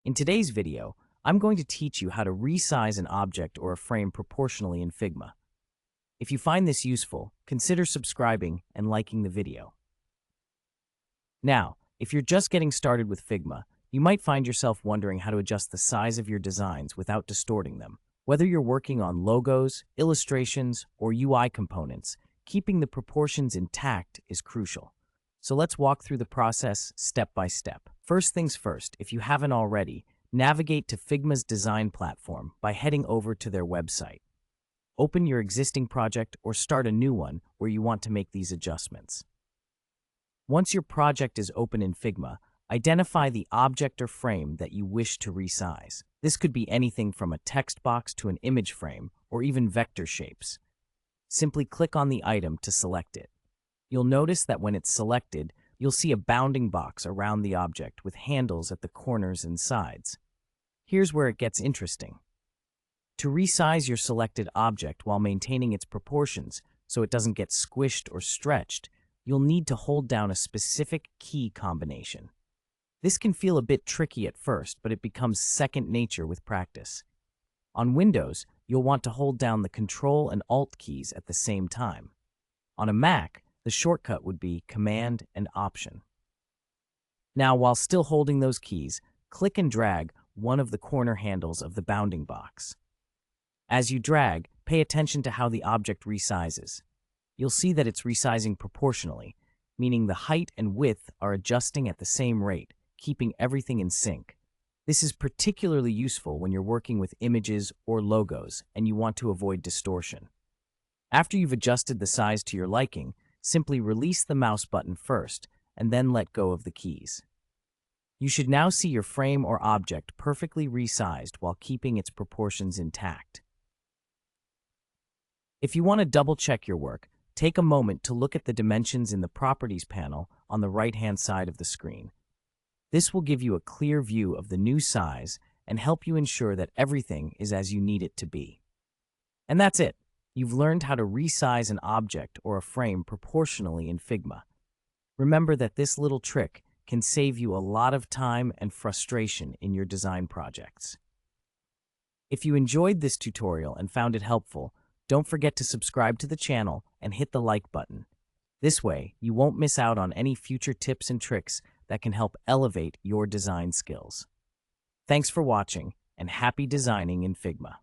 In today's video, I'm going to teach you how to resize an object or a frame proportionally in Figma. If you find this useful, consider subscribing and liking the video. Now, if you're just getting started with Figma, you might find yourself wondering how to adjust the size of your designs without distorting them. Whether you're working on logos, illustrations, or UI components, keeping the proportions intact is crucial. So let's walk through the process step by step. First things first, if you haven't already, navigate to Figma's design platform by heading over to their website. Open your existing project or start a new one where you want to make these adjustments. Once your project is open in Figma, identify the object or frame that you wish to resize. This could be anything from a text box to an image frame, or even vector shapes. Simply click on the item to select it. You'll notice that when it's selected, you'll see a bounding box around the object with handles at the corners and sides. Here's where it gets interesting. To resize your selected object while maintaining its proportions so it doesn't get squished or stretched, you'll need to hold down a specific key combination. This can feel a bit tricky at first, but it becomes second nature with practice. On Windows, you'll want to hold down the Control and Alt keys at the same time. On a Mac, the shortcut would be Command and Option. Now, while still holding those keys, click and drag one of the corner handles of the bounding box. As you drag, pay attention to how the object resizes. You'll see that it's resizing proportionally, meaning the height and width are adjusting at the same rate, keeping everything in sync. This is particularly useful when you're working with images or logos and you want to avoid distortion. After you've adjusted the size to your liking, simply release the mouse button first and then let go of the keys. You should now see your frame or object perfectly resized while keeping its proportions intact. If you want to double-check your work, take a moment to look at the dimensions in the Properties panel on the right-hand side of the screen. This will give you a clear view of the new size and help you ensure that everything is as you need it to be. And that's it. You've learned how to resize an object or a frame proportionally in Figma. Remember that this little trick can save you a lot of time and frustration in your design projects. If you enjoyed this tutorial and found it helpful, don't forget to subscribe to the channel and hit the like button. This way, you won't miss out on any future tips and tricks that can help elevate your design skills. Thanks for watching, and happy designing in Figma.